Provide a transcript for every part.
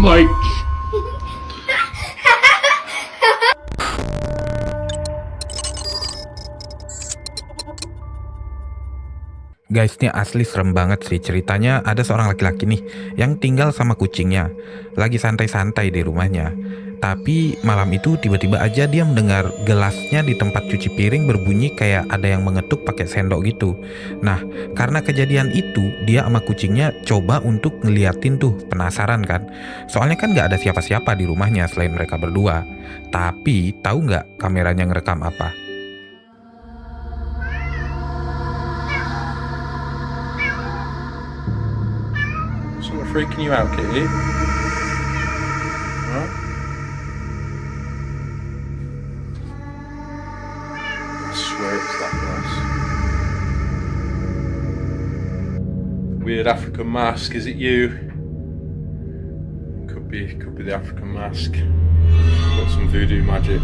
my... Guys, ini asli serem banget sih. Ceritanya ada seorang laki-laki nih yang tinggal sama kucingnya, lagi santai-santai di rumahnya. Tapi malam itu tiba-tiba aja dia mendengar gelasnya di tempat cuci piring berbunyi kayak ada yang mengetuk pakai sendok gitu. Nah, karena kejadian itu dia sama kucingnya coba untuk ngeliatin tuh, penasaran kan. Soalnya kan nggak ada siapa-siapa di rumahnya selain mereka berdua. Tapi tahu nggak kameranya ngerekam apa? Something freaking you out, Kitty? Huh? I swear it's that glass. Weird African mask, is it you? Could be the African mask. Got some voodoo magic.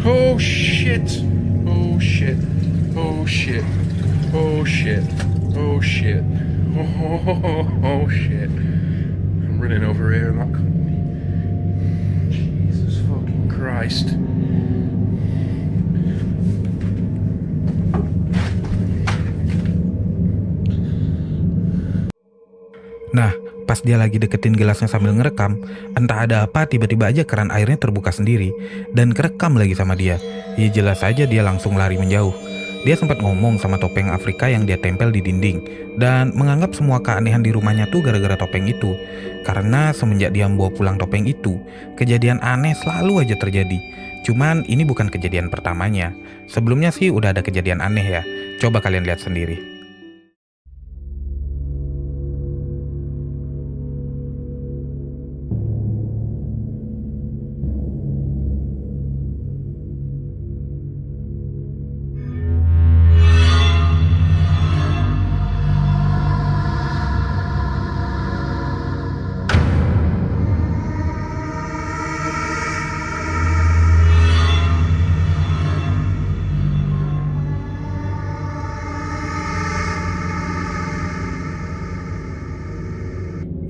Oh shit! Oh shit! Oh shit! Oh shit! Oh shit! Oh shit! I'm running over here and that couldn't be. Jesus fucking Christ! Nah, pas dia lagi deketin gelasnya sambil ngerekam, entah ada apa tiba-tiba aja keran airnya terbuka sendiri dan kerekam lagi sama dia. Ya jelas aja dia langsung lari menjauh. Dia sempat ngomong sama topeng Afrika yang dia tempel di dinding dan menganggap semua keanehan di rumahnya tuh gara-gara topeng itu. Karena semenjak dia membawa pulang topeng itu, kejadian aneh selalu aja terjadi. Cuman ini bukan kejadian pertamanya. Sebelumnya sih udah ada kejadian aneh ya. Coba kalian lihat sendiri.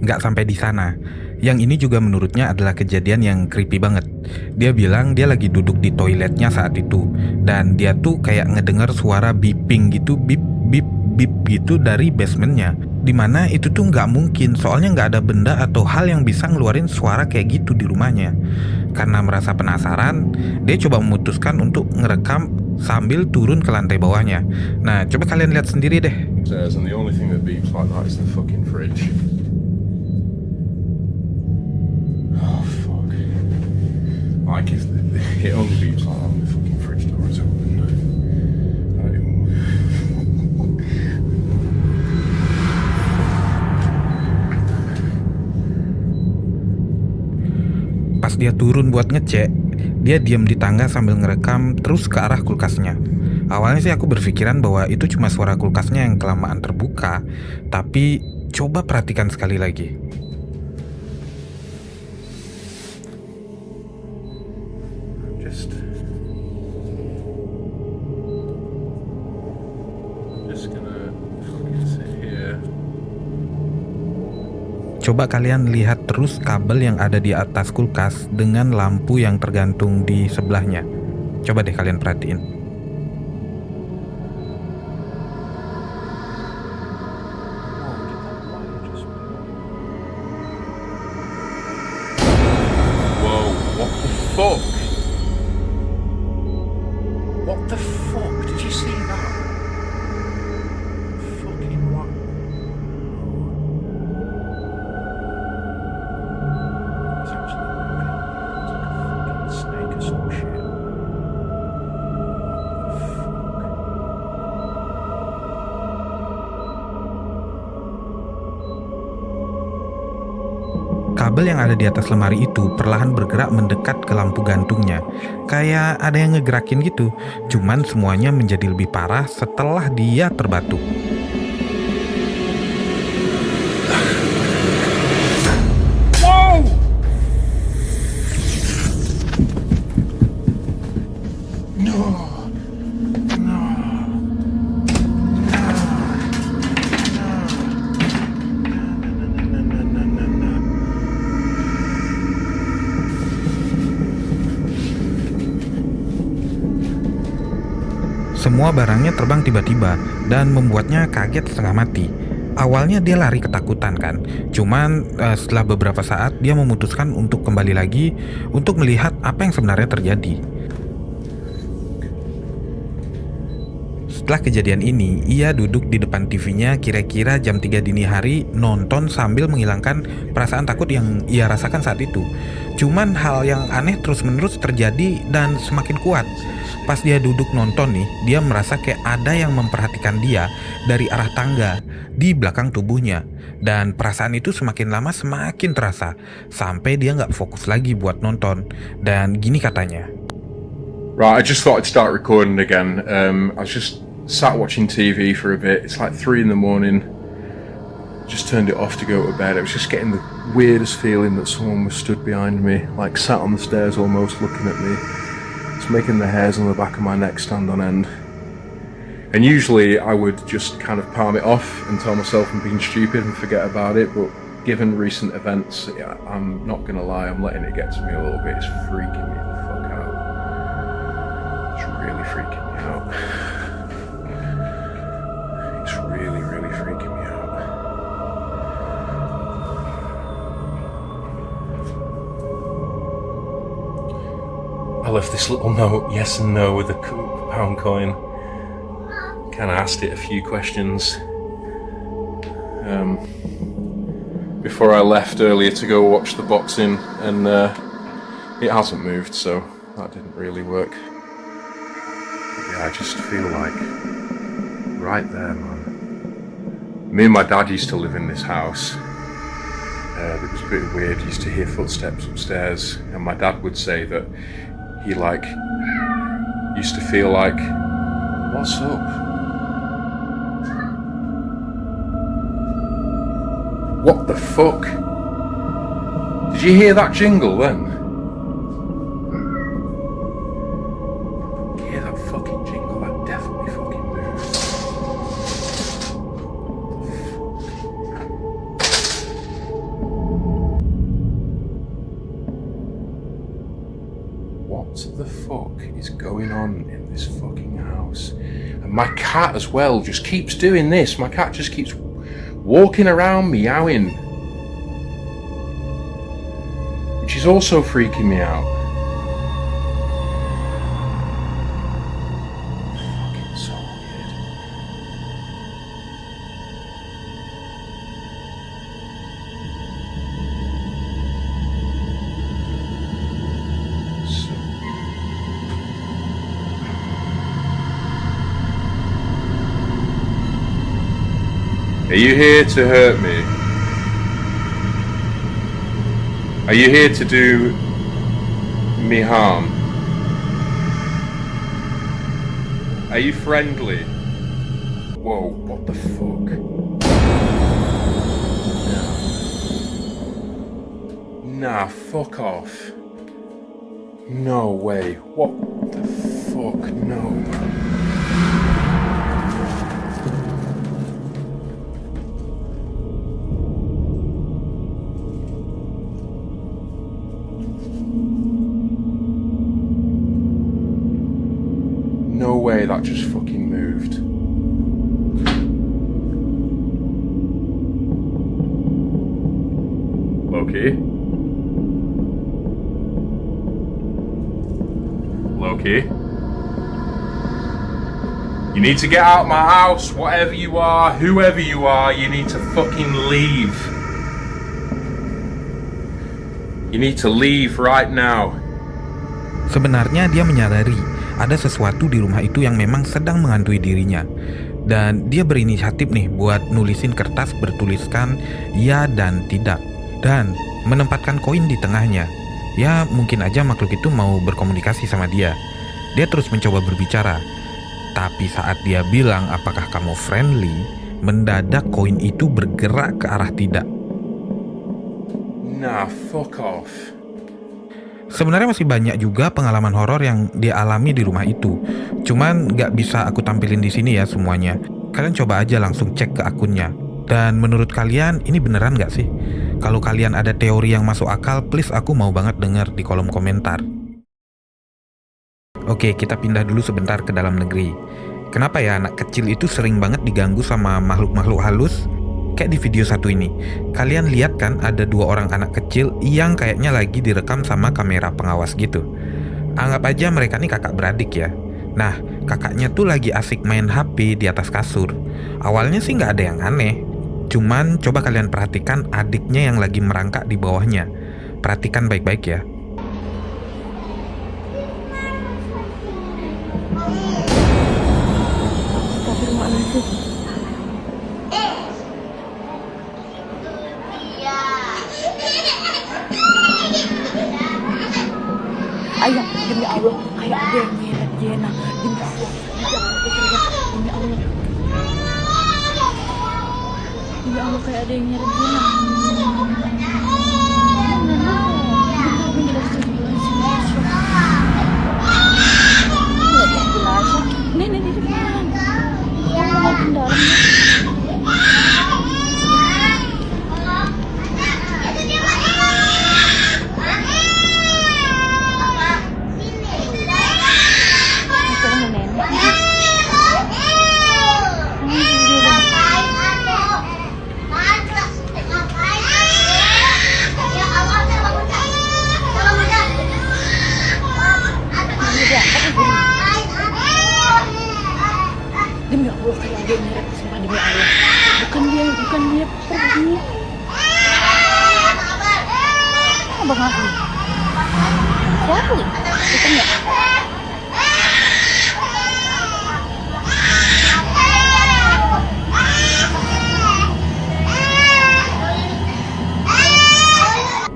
Nggak sampai di sana. Yang ini juga menurutnya adalah kejadian yang creepy banget. Dia bilang dia lagi duduk di toiletnya saat itu dan dia tuh kayak ngedengar suara beeping gitu, beep beep beep gitu dari basementnya. Dimana itu tuh nggak mungkin, soalnya nggak ada benda atau hal yang bisa ngeluarin suara kayak gitu di rumahnya. Karena merasa penasaran, dia coba memutuskan untuk ngerekam sambil turun ke lantai bawahnya. Nah, coba kalian lihat sendiri deh. And the only thing that beeps like that is the fucking fridge. Oh fuck! Like if it only beeps like that when the fucking fridge door is open. Pas dia turun buat ngecek, dia diam di tangga sambil ngerekam terus ke arah kulkasnya. Awalnya sih aku berpikiran bahwa itu cuma suara kulkasnya yang kelamaan terbuka, tapi coba perhatikan sekali lagi. Just gonna fucking sit here. Coba kalian lihat terus kabel yang ada di atas kulkas dengan lampu yang tergantung di sebelahnya. Coba deh kalian perhatiin. Whoa! What the fuck? What the fuck? Did you see that? Fucking what? It's actually moving. It's like a fucking snake or some shit. What the fuck? Kabel yang ada di atas lemari itu perlahan bergerak mendekat ke lampu gantungnya. Kayak ada yang ngegerakin gitu. Cuman semuanya menjadi lebih parah setelah dia terbatuk. Whoa! semua barangnya terbang tiba-tiba dan membuatnya kaget setengah mati. Awalnya dia lari ketakutan kan, cuman setelah beberapa saat dia memutuskan untuk kembali lagi untuk melihat apa yang sebenarnya terjadi. Setelah kejadian ini, ia duduk di depan TV-nya kira-kira jam 3 dini hari nonton sambil menghilangkan perasaan takut yang ia rasakan saat itu. Cuman hal yang aneh terus-menerus terjadi dan semakin kuat. Pas dia duduk nonton nih, dia merasa kayak ada yang memperhatikan dia dari arah tangga di belakang tubuhnya. Dan perasaan itu semakin lama semakin terasa, sampai dia nggak fokus lagi buat nonton. Dan gini katanya. Right, I just thought I'd start recording again. I was just sat watching TV for a bit. It's like 3 in the morning. Just turned it off to go to bed. I was just getting the weirdest feeling that someone was stood behind me, like sat on the stairs almost looking at me. It's making the hairs on the back of my neck stand on end. And usually I would just kind of palm it off and tell myself I'm being stupid and forget about it, but given recent events, yeah, I'm not gonna lie, I'm letting it get to me a little bit. It's freaking me the fuck out. It's really freaking me out. It's really, really freaking me out. I left this little note, yes and no, with a pound coin. Kind of asked it a few questions before I left earlier to go watch the boxing, and it hasn't moved, so that didn't really work. But yeah, I just feel like right there, man. Me and my dad used to live in this house. It was a bit weird. Used to hear footsteps upstairs, and my dad would say that he used to feel like, what's up? What the fuck? Did you hear that jingle then? Hear that fucking jingle? That definitely fucking moved. What the fuck is going on in this fucking house? And my cat as well just keeps doing this. My cat just keeps walking around meowing, which is also freaking me out. Fucking so weird. So are you here to hurt me? Are you here to do me harm? Are you friendly? Whoa, what the fuck? Nah, fuck off. No way. What the fuck? No. No way, that just fucking moved. Loki? Loki? You need to get out of my house, whatever you are, whoever you are, you need to fucking leave. You need to leave right now. Sebenarnya dia menyadari ada sesuatu di rumah itu yang memang sedang menghantui dirinya. Dan dia berinisiatif nih buat nulisin kertas bertuliskan ya dan tidak. Dan menempatkan koin di tengahnya. Ya mungkin aja makhluk itu mau berkomunikasi sama dia. Dia terus mencoba berbicara. Tapi saat dia bilang apakah kamu friendly, mendadak koin itu bergerak ke arah tidak. Nah, fuck off. Sebenarnya masih banyak juga pengalaman horor yang dia alami di rumah itu. Cuman nggak bisa aku tampilin di sini ya semuanya. Kalian coba aja langsung cek ke akunnya. Dan menurut kalian ini beneran nggak sih? Kalau kalian ada teori yang masuk akal, please aku mau banget denger di kolom komentar. Oke, kita pindah dulu sebentar ke dalam negeri. Kenapa ya anak kecil itu sering banget diganggu sama makhluk-makhluk halus? Kayak di video satu ini, kalian lihat kan ada 2 orang anak kecil yang kayaknya lagi direkam sama kamera pengawas gitu. Anggap aja mereka nih kakak beradik ya. Nah, kakaknya tuh lagi asik main HP di atas kasur. Awalnya sih nggak ada yang aneh. Cuman coba kalian perhatikan adiknya yang lagi merangkak di bawahnya. Perhatikan baik-baik ya. Ayah, demi Allah, ayah ada yang nyeret Jena. Demi Allah, jangan kecurigaan. Demi Allah. Demi Allah, kayak ada yang nyeret Jena. Nenek di depan. Yang mau ke dalam. Demi Allah, kayak ada yang nyeret, sumpah demi Allah. Bukan dia pergi. Abang aku. Siapa nih? Kita enggak.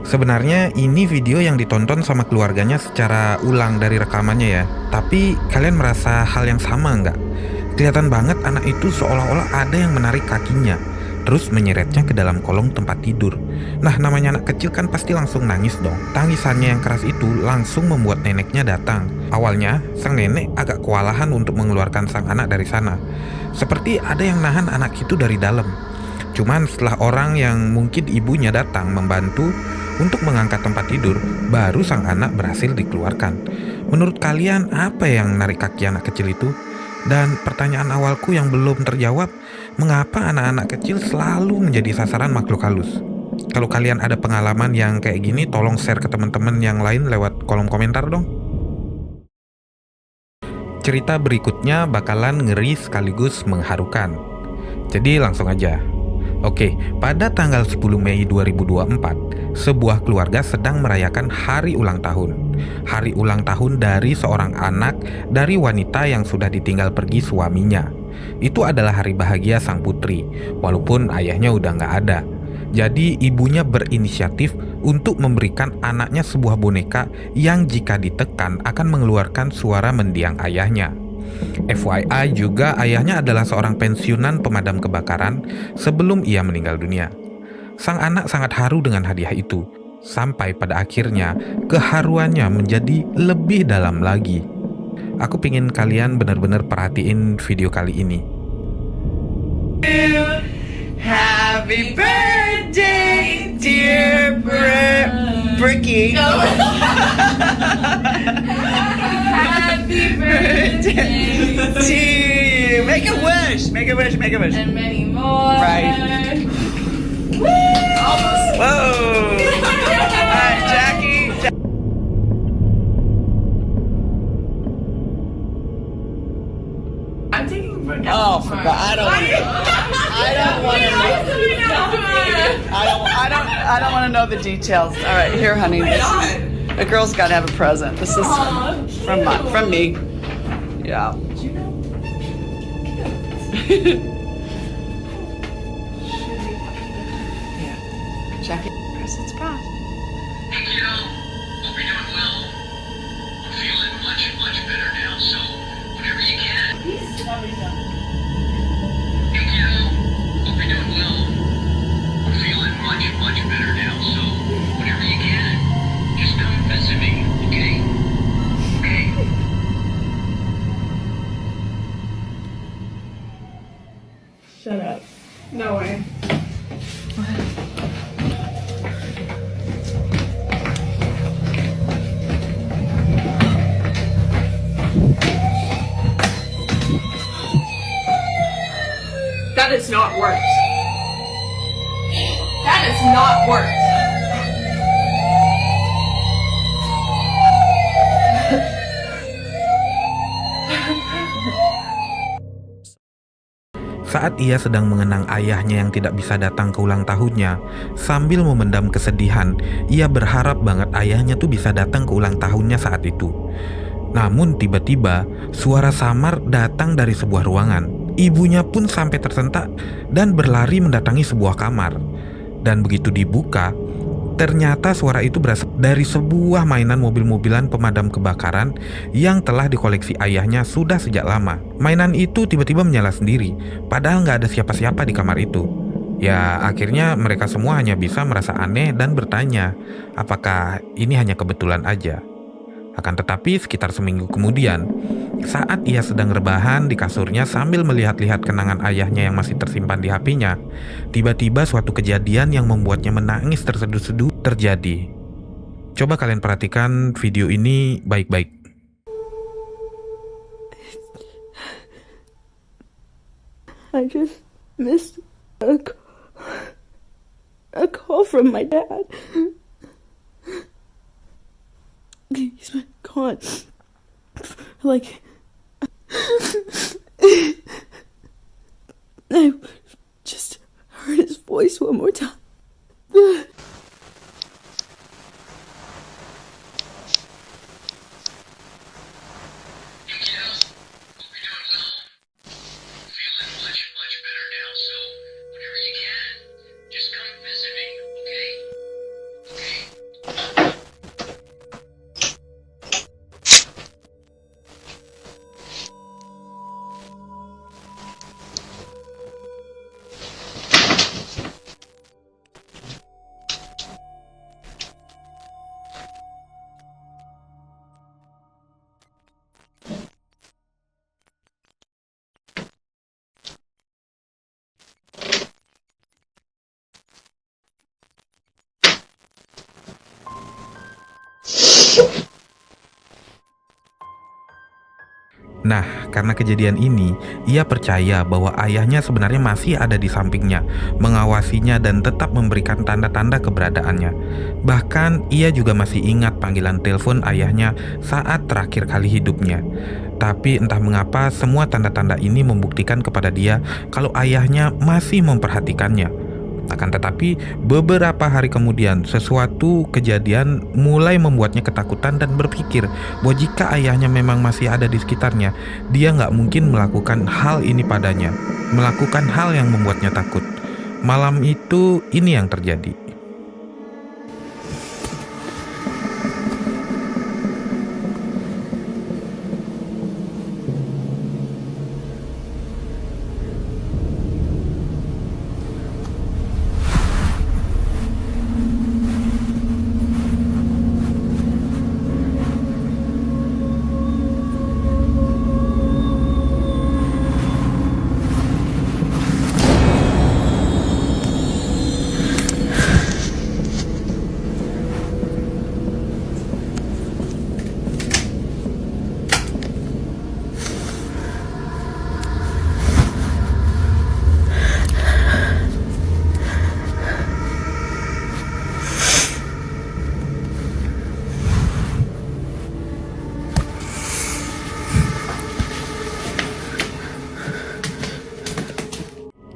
Sebenarnya ini video yang ditonton sama keluarganya secara ulang dari rekamannya ya. Tapi kalian merasa hal yang sama nggak? Kelihatan banget anak itu seolah-olah ada yang menarik kakinya, terus menyeretnya ke dalam kolong tempat tidur. Nah, namanya anak kecil kan pasti langsung nangis dong. Tangisannya yang keras itu langsung membuat neneknya datang. Awalnya, sang nenek agak kewalahan untuk mengeluarkan sang anak dari sana. Seperti ada yang nahan anak itu dari dalam. Cuman setelah orang yang mungkin ibunya datang membantu untuk mengangkat tempat tidur, baru sang anak berhasil dikeluarkan. Menurut kalian, apa yang narik kaki anak kecil itu? Dan pertanyaan awalku yang belum terjawab, mengapa anak-anak kecil selalu menjadi sasaran makhluk halus? Kalau kalian ada pengalaman yang kayak gini, tolong share ke teman-teman yang lain lewat kolom komentar dong. Cerita berikutnya bakalan ngeri sekaligus mengharukan. Jadi langsung aja. Oke, pada tanggal 10 Mei 2024, sebuah keluarga sedang merayakan hari ulang tahun. Hari ulang tahun dari seorang anak dari wanita yang sudah ditinggal pergi suaminya. Itu adalah hari bahagia sang putri, walaupun ayahnya udah nggak ada. Jadi ibunya berinisiatif untuk memberikan anaknya sebuah boneka yang jika ditekan akan mengeluarkan suara mendiang ayahnya. FYI juga ayahnya adalah seorang pensiunan pemadam kebakaran sebelum ia meninggal dunia. Sang anak sangat haru dengan hadiah itu, sampai pada akhirnya keharuannya menjadi lebih dalam lagi. Aku pingin kalian benar-benar perhatiin video kali ini. Happy birthday, dear Bricky. Happy birthday to you. Make a wish. Make a wish. Make a wish. And many more. Right. Almost. Whoa. All right, Jackie. I'm taking Brooke out Oh, tomorrow. forgot. I don't want to. I don't want to know. I don't want to know the details. All right, here, honey. The girl's got to have a present. This is from me. Yeah. Jackie, presents brought. You know, hope you're doing well. I'm feeling much, much better now, so whenever you can. Hey, kiddo, hope you're doing well. I'm feeling much, much better now, so whenever you can, just come visit me, okay? Okay? Shut up. No way. That is not worked. That is not worked. Saat ia sedang mengenang ayahnya yang tidak bisa datang ke ulang tahunnya, sambil memendam kesedihan, ia berharap banget ayahnya tuh bisa datang ke ulang tahunnya saat itu. Namun tiba-tiba, suara samar datang dari sebuah ruangan. Ibunya pun sampai tersentak dan berlari mendatangi sebuah kamar. Dan begitu dibuka, ternyata suara itu berasal dari sebuah mainan mobil-mobilan pemadam kebakaran yang telah dikoleksi ayahnya sudah sejak lama. Mainan itu tiba-tiba menyala sendiri, padahal nggak ada siapa-siapa di kamar itu. Ya, akhirnya mereka semua hanya bisa merasa aneh dan bertanya, apakah ini hanya kebetulan aja? Akan tetapi sekitar seminggu kemudian, saat ia sedang rebahan di kasurnya sambil melihat-lihat kenangan ayahnya yang masih tersimpan di HP-nya, tiba-tiba suatu kejadian yang membuatnya menangis terseduh-seduh terjadi. Coba kalian perhatikan video ini baik-baik. I just missed a call from my dad. He's been gone. Like, I just heard his voice one more time. Feeling much, much better now, so whenever you can, just come visit me, okay? Okay? Nah, karena kejadian ini, ia percaya bahwa ayahnya sebenarnya masih ada di sampingnya, mengawasinya dan tetap memberikan tanda-tanda keberadaannya. Bahkan, ia juga masih ingat panggilan telepon ayahnya saat terakhir kali hidupnya. Tapi entah mengapa semua tanda-tanda ini membuktikan kepada dia kalau ayahnya masih memperhatikannya. Akan tetapi, beberapa hari kemudian, sesuatu kejadian mulai membuatnya ketakutan dan berpikir bahwa jika ayahnya memang masih ada di sekitarnya, dia nggak mungkin melakukan hal ini padanya, melakukan hal yang membuatnya takut. Malam itu, ini yang terjadi.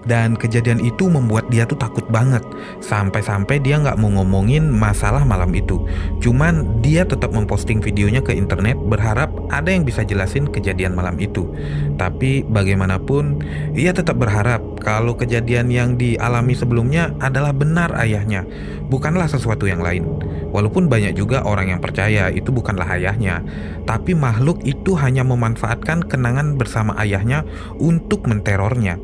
Dan kejadian itu membuat dia tuh takut banget. Sampai-sampai dia nggak mau ngomongin masalah malam itu. Cuman dia tetap memposting videonya ke internet, berharap ada yang bisa jelasin kejadian malam itu. Tapi bagaimanapun, ia tetap berharap kalau kejadian yang dialami sebelumnya adalah benar ayahnya, bukanlah sesuatu yang lain. Walaupun banyak juga orang yang percaya itu bukanlah ayahnya, tapi makhluk itu hanya memanfaatkan kenangan bersama ayahnya untuk menterornya.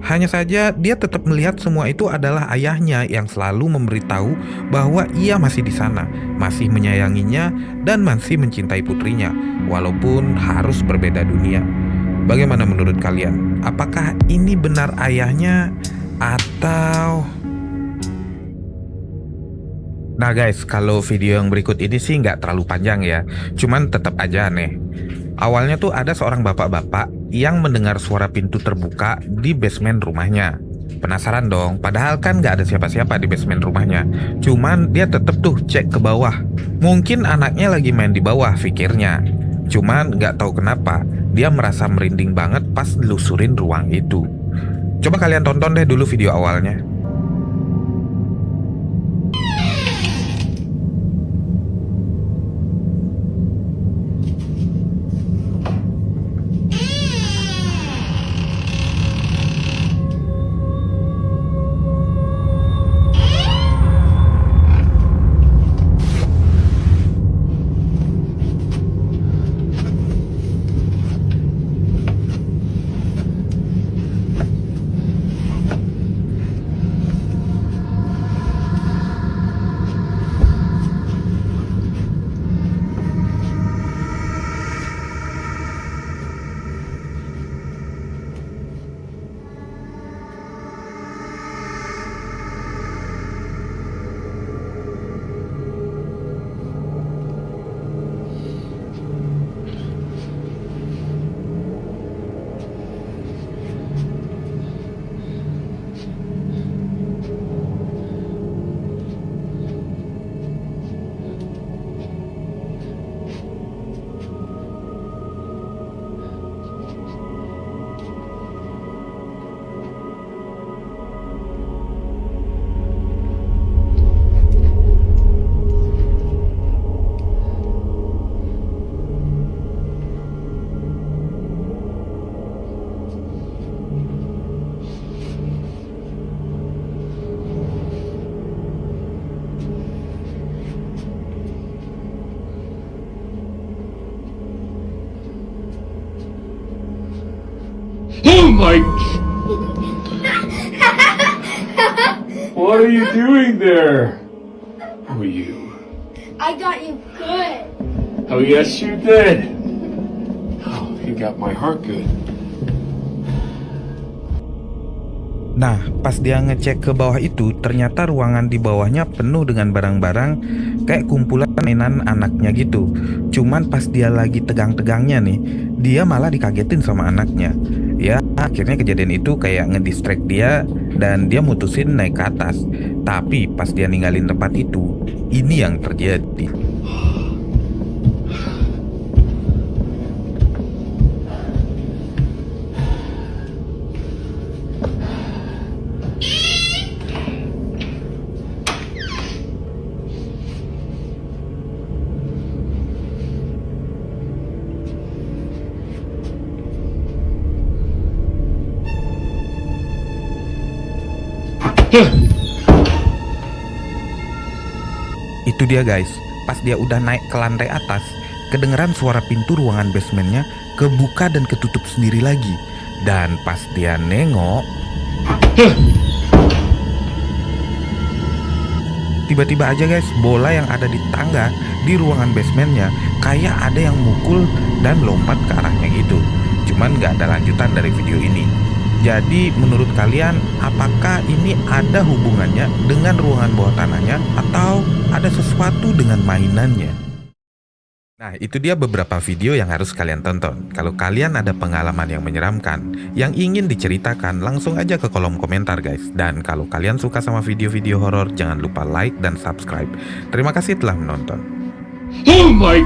Hanya saja dia tetap melihat semua itu adalah ayahnya yang selalu memberitahu bahwa ia masih di sana, masih menyayanginya dan masih mencintai putrinya, walaupun harus berbeda dunia. Bagaimana menurut kalian? Apakah ini benar ayahnya atau... Nah guys, kalau video yang berikut ini sih nggak terlalu panjang ya, cuman tetap aja aneh. Awalnya tuh ada seorang bapak-bapak yang mendengar suara pintu terbuka di basement rumahnya. Penasaran dong, padahal kan gak ada siapa-siapa di basement rumahnya. Cuman dia tetep tuh cek ke bawah. Mungkin anaknya lagi main di bawah, pikirnya. Cuman gak tahu kenapa, dia merasa merinding banget pas nelusurin ruang itu. Coba kalian tonton deh dulu video awalnya. Oh my! What are you doing there? Who are you? I got you good. Oh yes, you did. Oh, you got my heart good. Nah, pas dia ngecek ke bawah itu, ternyata ruangan di bawahnya penuh dengan barang-barang kayak kumpulan mainan anaknya gitu. Cuman pas dia lagi tegang-tegangnya nih, dia malah dikagetin sama anaknya. Ya, akhirnya kejadian itu kayak ngedistract dia dan dia mutusin naik ke atas. Tapi pas dia ninggalin tempat itu, ini yang terjadi. Itu dia guys, pas dia udah naik ke lantai atas, kedengeran suara pintu ruangan basementnya kebuka dan ketutup sendiri lagi. Dan pas dia nengok, tiba-tiba aja guys, bola yang ada di tangga di ruangan basementnya kayak ada yang mukul dan lompat ke arahnya gitu. Cuman gak ada lanjutan dari video ini. Jadi menurut kalian, apakah ini ada hubungannya dengan ruangan bawah tanahnya atau ada sesuatu dengan mainannya? Nah, itu dia beberapa video yang harus kalian tonton. Kalau kalian ada pengalaman yang menyeramkan, yang ingin diceritakan, langsung aja ke kolom komentar guys. Dan kalau kalian suka sama video-video horor, jangan lupa like dan subscribe. Terima kasih telah menonton. Oh my!